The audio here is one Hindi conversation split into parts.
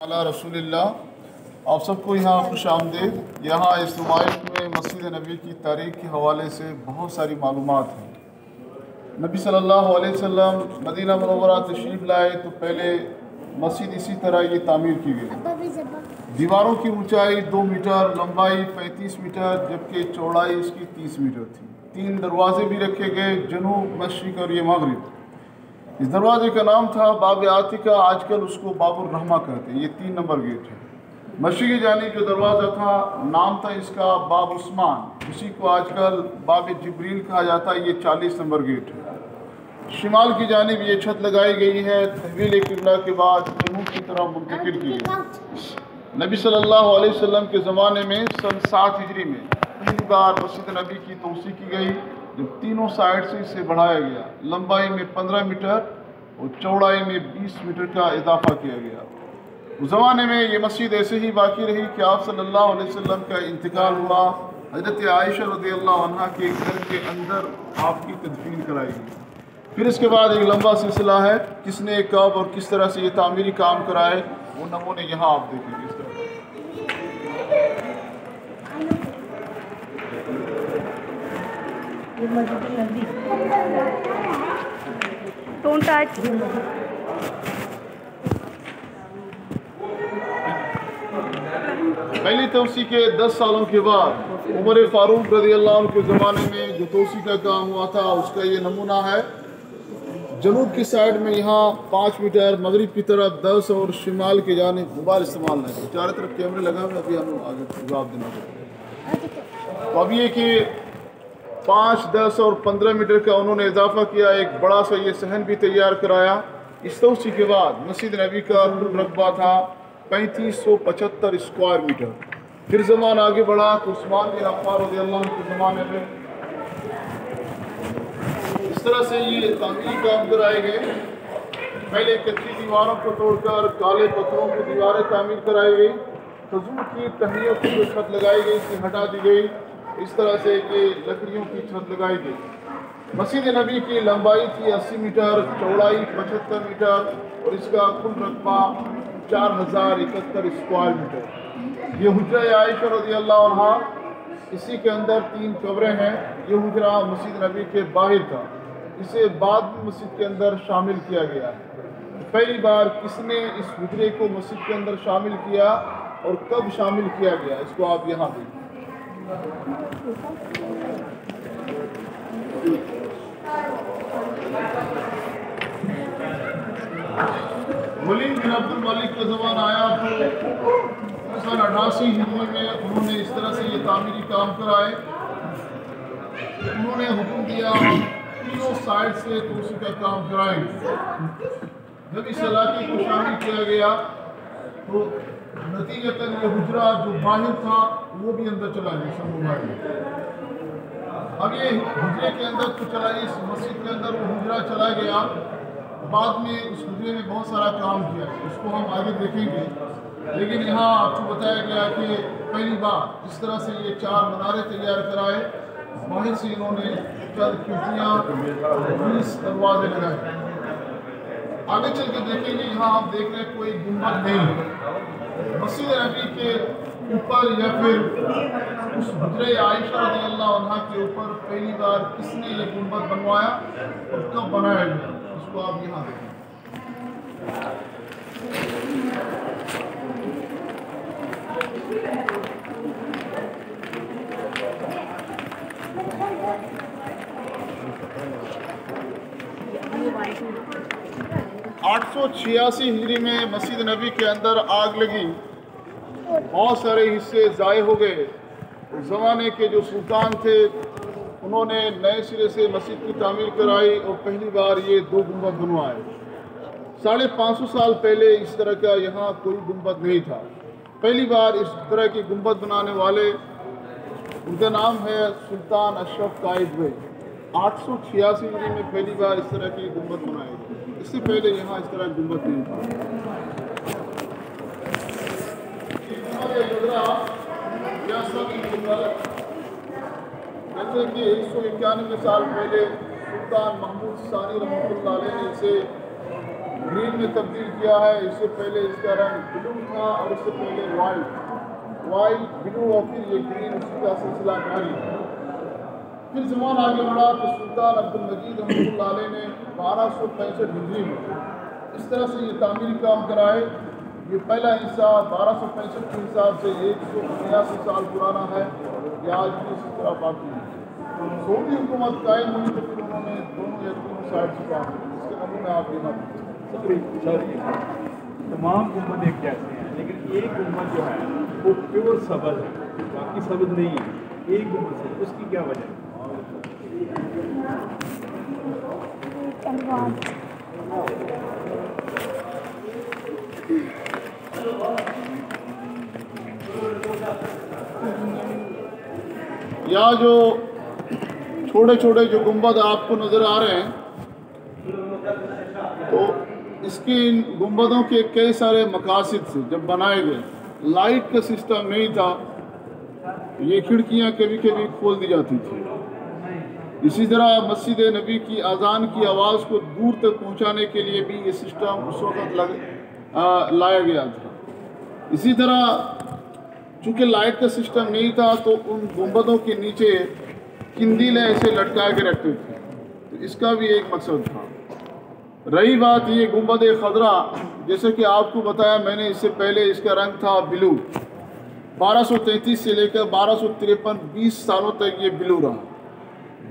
अला रसूलिल्लाह। आप सबको यहाँ खुश आमदीद। यहाँ इस नुमाइश में मस्जिद नबी की तारीख़ के हवाले से बहुत सारी मालूमात हैं। नबी सल्लल्लाहु अलैहि वसल्लम मदीना मुनव्वरा तशरीफ़ लाए तो पहले मस्जिद इसी तरह ये तामीर की गई। दीवारों की ऊंचाई 2 मीटर, लंबाई 35 मीटर, जबकि चौड़ाई इसकी 30 मीटर थी। 3 दरवाजे भी रखे गए, जनूब, मशरिक़ और ये मगरिब। इस दरवाजे का नाम था बाब आतिका, आजकल उसको बाबुर रहमा कहते हैं। ये 3 नंबर गेट है। मशरिक़ी जानिब जो दरवाज़ा था, नाम था इसका बाब उस्मान, इसी को आजकल बाब जिब्रील कहा जाता है। ये 40 नंबर गेट है। शिमाल की जानिब ये छत लगाई गई है। तहवील किबला के बाद जनूब की तरफ मुंतकिल की गई। नबी सल्लल्लाहु अलैहि वसल्लम के ज़माने में सन 7 हिजरी में पहली बार मस्जिद नबी की तोसी की गई, जब तीनों साइड से इसे बढ़ाया गया। लंबाई में 15 मीटर और चौड़ाई में 20 मीटर का इजाफा किया गया। उस ज़माने में ये मस्जिद ऐसे ही बाकी रही कि आप सल्लल्लाहु अलैहि वसल्लम का इंतकाल हुआ। हज़रत आयशा रज़ियल्लाहु अन्हा के घर के अंदर आपकी तदफीन कराई गई। फिर इसके बाद एक लंबा सिलसिला है, किसने कब और किस तरह से ये तामीरी काम कराए, वो नमूने यहाँ आप देखेंगे। इस तरह Don't touch. पहली तोसी के 10 सालों के बाद उमर फारूक रज़ियल्लाहु अन्हु के ज़माने में जो तोसी का काम हुआ था, उसका ये नमूना है। जनूब की साइड में यहाँ 5 मीटर, मगरिब की तरफ 10 और शिमाल की जानिब मोबाइल इस्तेमाल नहीं, चारों तरफ कैमरे लगा हुए। अभी हम आगे जवाब देना चाहिए। तो अब ये कि 5, 10 और 15 मीटर का उन्होंने इजाफा किया। एक बड़ा सा ये सहन भी तैयार कराया। इस तोसी के बाद मस्जिद नबी का कुल रकबा था 3575 स्क्वायर मीटर। फिर ज़माना आगे बढ़ा तो उस्मान बिन अफ़्फ़ान रज़ियल्लाहु अन्हु के ज़माने में इस तरह से ये तामीरी काम कराए गए। पहले कच्ची दीवारों को तोड़कर काले पत्थरों की दीवारें तामीर कराई गई। खजूर की टहनियों की जो छत लगाई गई थी हटा दी गई। इस तरह से कि लकड़ियों की छत लगाई गई। मस्जिद नबी की लंबाई थी 80 मीटर, चौड़ाई 75 मीटर और इसका कुल रकबा 4071 स्क्वायर मीटर। ये हुज्रा आयशा रज़ियल्लाहु अन्हा, इसी के अंदर 3 कब्रें हैं। ये हुज्रा मस्जिद नबी के बाहर था, इसे बाद में मस्जिद के अंदर शामिल किया गया। पहली बार किसने इस हुज्रे को मस्जिद के अंदर शामिल किया और कब शामिल किया गया, इसको आप यहाँ देखिए। वलीद बिन अब्दुल मलिक का ज़माना आया तो सन 88 हिजरी में उन्होंने इस तरह से ये तामीरी काम कराए। उन्होंने हुक्म दिया तीनों साइड से तोसी का काम कराएंगे। जब इस इलाके को शामिल किया गया तो नतीजतन ये हुज्रा जो बाहर था वो भी अंदर चला गया सब। अब ये हुज्रे के अंदर तो चला, इस मस्जिद के अंदर वो हुज्रा चला गया। बाद में उस हुज्रे में बहुत सारा काम किया, उसको हम आगे देखेंगे। लेकिन यहाँ आपको बताया गया कि पहली बार इस तरह से ये 4 मीनारे तैयार कराए। बाहर से इन्होंने चंद खिड़कियाँ, 20 दरवाजे लगाए। आगे चल के देखेंगे, यहाँ आप देख रहे हैं कोई गुंबद नहीं है। मस्जिद नबी के ऊपर या फिर उस हुज्रे आयशा रज़ियल्लाहु अन्हा के ऊपर पहली बार किसने ये गुंबद बनवाया और कब बनाया गया, इसको आप यहाँ देखें। 886 हिजरी में मस्जिद नबी के अंदर आग लगी, बहुत सारे हिस्से ज़ाय हो गए। उस ज़माने के जो सुल्तान थे उन्होंने नए सिरे से मस्जिद की तामीर कराई और पहली बार ये 2 गुंबद बनवाए। 550 साल पहले इस तरह का यहाँ कोई गुंबद नहीं था। पहली बार इस तरह के गुंबद बनाने वाले, उनका नाम है सुल्तान अशरफ कायद। 886 हिजरी में पहली बार इस तरह की गुंबद बनाए गए। इससे पहले यहाँ इस तरह गुंबद नहीं था। जैसे कि 191 साल पहले सुल्तान महमूद सानी रहमतुल्लाह अलैह ने इसे ग्रीन में तब्दील किया है। इससे पहले इसका रंग ब्लू था और इससे पहले वाइट ब्लू और फिर ये ग्रीन, उसी का सिलसिला जारी है। फिर ज़मान आगे बढ़ा तो सुल्तान अब्दुल मजीद रहमतुल्लाह अलैह ने 1265 हिजरी में इस तरह से ये तामीरी काम कराए। ये पहला हिस्सा 1265 के हिसाब से 189 साल पुराना है। ये आज भी इसी तरह बाकी है। सऊदी हुकूमत कायम हुई तो फिर उन्होंने दोनों या तीनों साइड से काम किया। इसके नमूने आप देना तमाम गुम्बदें कैसे हैं, लेकिन एक गुम्बद जो है वो प्योर सबज है, बाकी सबज नहीं है। एक गुम्बद से उसकी क्या वजह है? यहाँ जो छोटे छोटे जो गुंबद आपको नज़र आ रहे हैं, तो इसके इन गुंबदों के कई सारे मकासद थे। जब बनाए गए, लाइट का सिस्टम नहीं था, ये खिड़कियाँ कभी कभी खोल दी जाती थी। इसी तरह मस्जिद नबी की अजान की आवाज़ को दूर तक पहुँचाने के लिए भी ये सिस्टम उस वक्त लाया गया था। इसी तरह चूँकि लाइट का सिस्टम नहीं था तो उन गुंबदों के नीचे किंदीलें ऐसे लटका के रखते थे, तो इसका भी एक मकसद था। रही बात ये गुंबद खदरा, जैसे कि आपको बताया मैंने इससे पहले, इसका रंग था ब्लू। 1233 से लेकर 1253 20 सालों तक ये ब्लू रहा।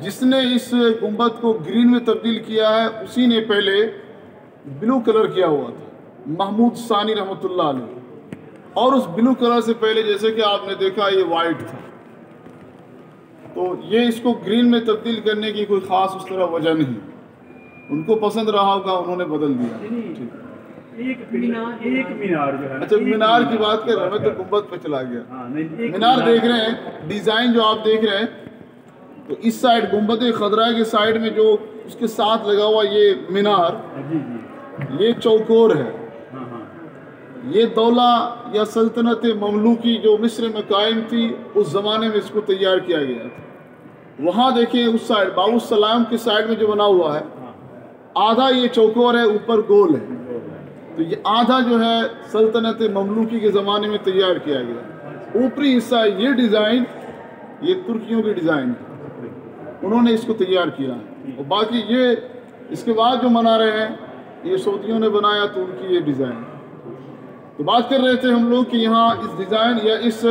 जिसने इस गुंबद को ग्रीन में तब्दील किया है उसी ने पहले ब्लू कलर किया हुआ था, महमूद सानी रहमतुल्लाह अलैह। और उस ब्लू कलर से पहले जैसे कि आपने देखा ये वाइट था। तो ये इसको ग्रीन में तब्दील करने की कोई ख़ास उस तरह वजह नहीं, उनको पसंद रहा होगा, उन्होंने बदल दिया। एक मीनार जो है, अच्छा मीनार की बात कर रहे हैं, मैं तो गुंबद पे चला गया। मीनार देख रहे हैं, डिज़ाइन जो आप देख रहे हैं, तो इस साइड गुंबद खदरा के साइड में जो उसके साथ लगा हुआ ये मीनार, ये चौकोर है। ये दौला या सल्तनत ममलूकी जो मिस्र में कायम थी, उस ज़माने में इसको तैयार किया गया था। वहाँ देखिए उस साइड बाबू सलाम के साइड में जो बना हुआ है, आधा ये चौकोर है, ऊपर गोल है। तो ये आधा जो है सल्तनत ममलूकी के ज़माने में तैयार किया गया। ऊपरी हिस्सा ये डिज़ाइन, ये तुर्कियों की डिज़ाइन है, उन्होंने इसको तैयार किया है। और बाकी ये इसके बाद जो मना रहे हैं, ये सऊदियों ने बनाया, तो उनकी ये डिज़ाइन। तो बात कर रहे थे हम लोग कि यहाँ इस डिज़ाइन या इस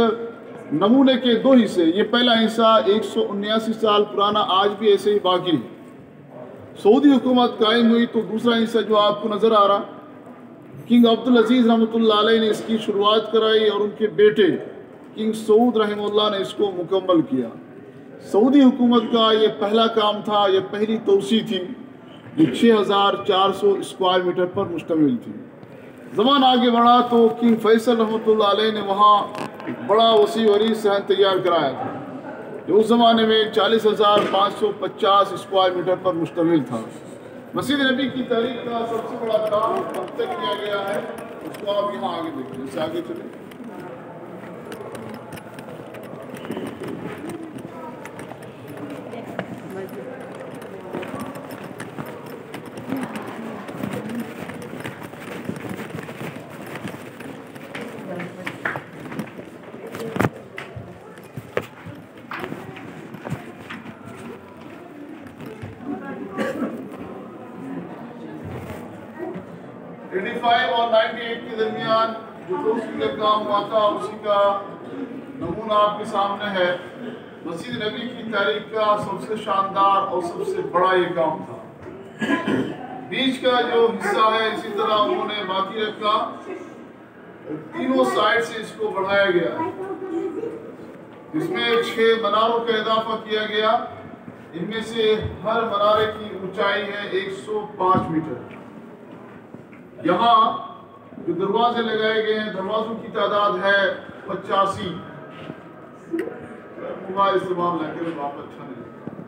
नमूने के दो हिस्से, ये पहला हिस्सा 179 साल पुराना आज भी ऐसे ही बाकी है। सऊदी हुकूमत कायम हुई तो दूसरा हिस्सा जो आपको नज़र आ रहा, किंग अब्दुल अजीज़ रहमतुल्लाह अलैह ने इसकी शुरुआत कराई और उनके बेटे किंग सऊद रहमतुल्लाह ने इसको मुकम्मल किया। सऊदी हुकूमत का ये पहला काम था, ये पहली तोसी थी, जो 6400 स्क्वायर मीटर पर मुश्तमिल थी। ज़मान आगे बढ़ा तो किंग फैसल रहमतुल्लाह अलैह ने वहाँ एक बड़ा वसी वरी सहन तैयार कराया था, जो उस ज़माने में 40,550 स्क्वायर मीटर पर मुश्तमिल था। मस्जिद नबी की तारीख का सबसे बड़ा काम अब तक किया गया है, उसको आप यहाँ आगे देखिए। इससे आगे चले, और 98 के दरमियान जो तोसी का काम हुआ था, उसी का नमूना आपके सामने है। मस्जिद नबी की तारीख का सबसे शानदार और सबसे बड़ा ये काम था। बीच का जो हिस्सा है इसी तरह उन्होंने बाकी रखा, तीनों साइड से इसको बढ़ाया गया, इसमें 6 मनारों का इजाफा किया गया। इनमें से हर मनारे की ऊंचाई है 105 मीटर। यहाँ जो दरवाजे लगाए गए हैं, दरवाजों की तादाद है 85। मोबाइल इस्तेमाल न करें, बाप अच्छा नहीं,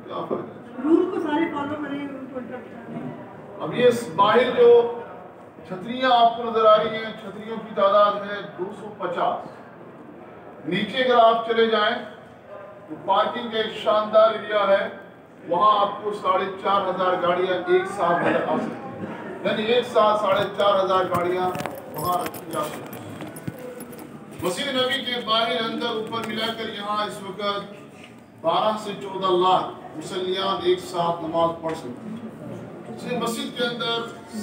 क्या फर्क है, रूल को सारे फॉलो करें। अब ये बाहर जो छतरियाँ आपको नजर आ रही हैं, छतरियों की तादाद है 250। नीचे अगर आप चले जाएं तो पार्किंग का एक शानदार एरिया है, वहाँ आपको 4500 गाड़ियाँ एक साथ आ सकती हैं। यानी एक साथ 4,500 गाड़ियाँ वहाँ रखी जा सकती हैं। मस्जिद नबी के बाहर अंदर ऊपर मिलाकर यहाँ इस वक्त 12 से 14 लाख मुसल्लियान एक साथ नमाज पढ़ सकते हैं। इसलिए मस्जिद के अंदर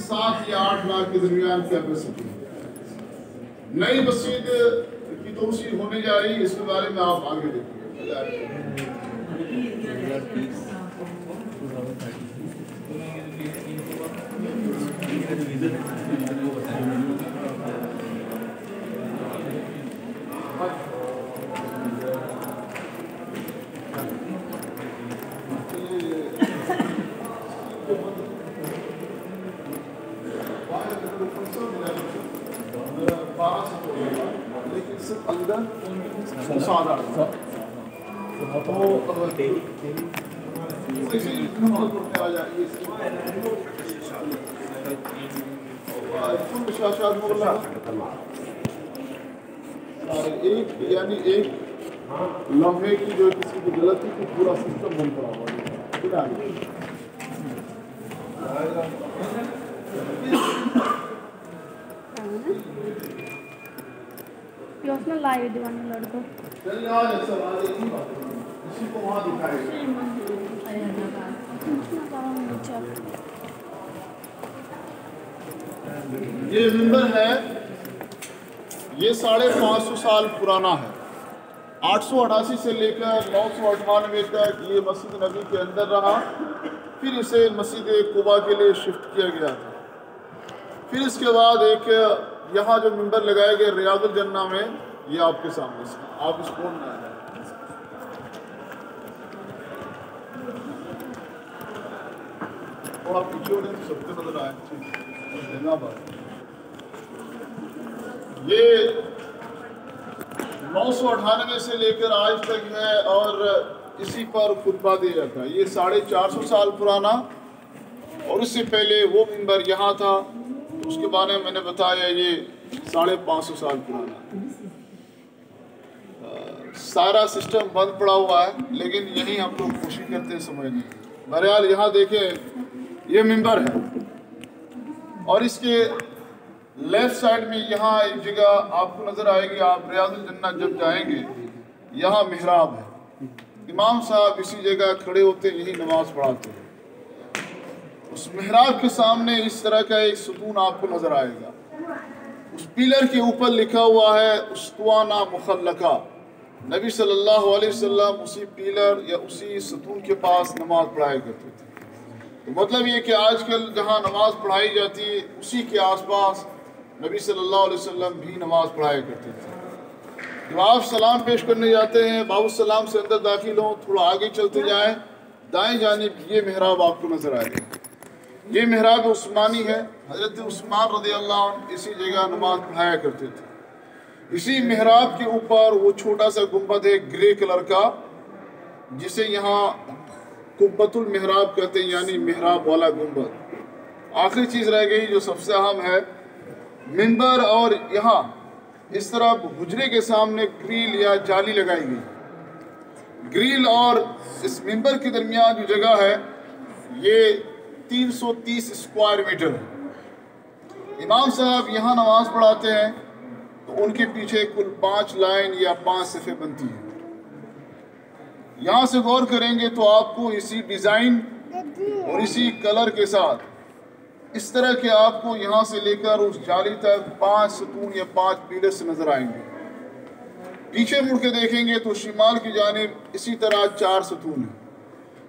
7 या 8 लाख के दरमियान कैपेसिटी है। नई मस्जिद की तोसी होने जा रही है, इसके बारे में आप आगे देखिए। लेकिन सिर्फ अंदर सादा एक यानी एक लम्हे की जो किसी की गलती को पूरा सिस्टम बंद करा हुआ ये उसने लाइव दीवाने लड़को इसी को वहाँ दिखाएगा। ये मिंबर है, ये 550 साल पुराना है। 888 से लेकर 998 तक ये मस्जिद नबी के अंदर रहा। फिर इसे मस्जिद कुबा के लिए शिफ्ट किया गया था। फिर इसके बाद एक यहाँ जो मिंबर लगाए गए रियादुल जन्ना में, ये आपके सामने से आप इस कोण में आ जाए। और आप पीछे हो रहे तो सबको नजर आए। ये 998 से लेकर आज तक है और इसी पर खुतबा दिया जाता है। ये 450 साल पुराना, और इससे पहले वो मिंबर यहाँ था, उसके बारे में मैंने बताया ये 550 साल पुराना। सारा सिस्टम बंद पड़ा हुआ है, लेकिन यही हम लोग कोशिश करते हैं समझने की। बहरहाल यहाँ देखें, ये मिंबर है और इसके लेफ्ट साइड में यहाँ एक जगह आपको नज़र आएगी। आप रियादुल जन्ना जब जाएंगे, यहाँ मिहराब है। इमाम साहब इसी जगह खड़े होते, यही नमाज पढ़ाते हैं। उस मिहराब के सामने इस तरह का एक सुतून आपको नजर आएगा। उस पिलर के ऊपर लिखा हुआ है उस्तवाना मुखल्लका। नबी सल्लल्लाहु अलैहि वसल्लम उसी पिलर या उसी सुतून के पास नमाज पढ़ाया करते थे। तो मतलब ये कि आजकल जहाँ नमाज पढ़ाई जाती है, उसी के आसपास नबी सल्लल्लाहु अलैहि वसल्लम भी नमाज पढ़ाया करते थे। जब आप सलाम पेश करने जाते हैं, बाबू सलाम से अंदर दाखिल हों, थोड़ा आगे चलते जाएं, दाएं जानिब ये मेहराब आपको नजर आएगा। ये मेहराब उस्मानी है। हज़रत उस्मान रज़ियल्लाहु अन्हु इसी जगह नमाज पढ़ाया करते थे। इसी मेहराब के ऊपर वो छोटा सा गुंबद है ग्रे कलर का, जिसे यहाँ कुब्बतुल मेहराब कहते हैं, यानी मेहराब वाला गुंबद। आखिरी चीज़ रह गई जो सबसे अहम है, मिंबर और यहाँ इस तरह हुजरे के सामने ग्रिल या जाली लगाई गई। ग्रिल और इस मिंबर के दरमियान जो जगह है, ये 330 स्क्वायर मीटर है। इमाम साहब यहाँ नमाज पढ़ाते हैं तो उनके पीछे कुल 5 लाइन या 5 सफ़े बनती हैं। यहाँ से गौर करेंगे तो आपको इसी डिज़ाइन और इसी कलर के साथ इस तरह के आपको यहाँ से लेकर उस जाली तक 5 सतून या 5 पिलर्स नज़र आएंगे। पीछे मुड़ के देखेंगे तो शिमाल की जानिब इसी तरह 4 सतून हैं।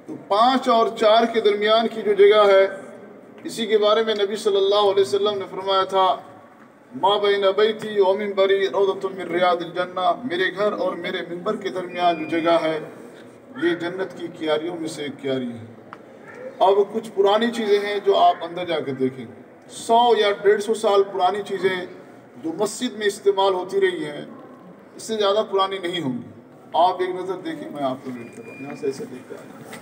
तो 5 और 4 के दरमियान की जो जगह है, इसी के बारे में नबी सल्लल्लाहु अलैहि वसल्लम ने फरमाया था, माँ बैन बैती व मिंबरी रौदतुम मिन रियादिल जन्ना, मेरे घर और मेरे मिंबर के दरमियान जो जगह है, ये जन्नत की क्यारियों में से एक क्यारी है। अब कुछ पुरानी चीज़ें हैं जो आप अंदर जाकर देखेंगे। 100 या 150 साल पुरानी चीज़ें जो मस्जिद में इस्तेमाल होती रही हैं, इससे ज़्यादा पुरानी नहीं होंगी। आप एक नज़र देखें, मैं आपको वेट कर रहा हूँ। यहाँ से ऐसे देखते हैं।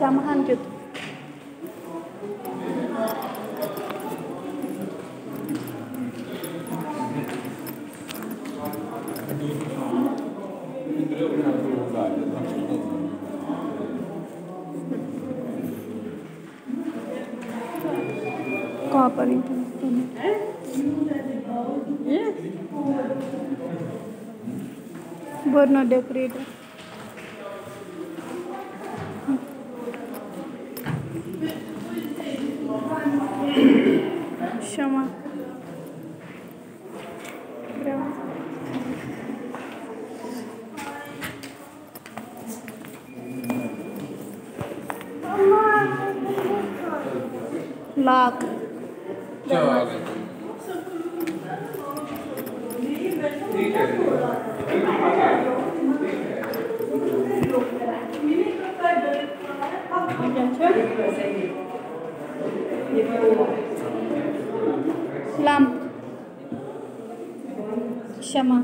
Samahan gitu. Kau apa nih? Borno decorator. Shama. Lock. Lamp. Shama.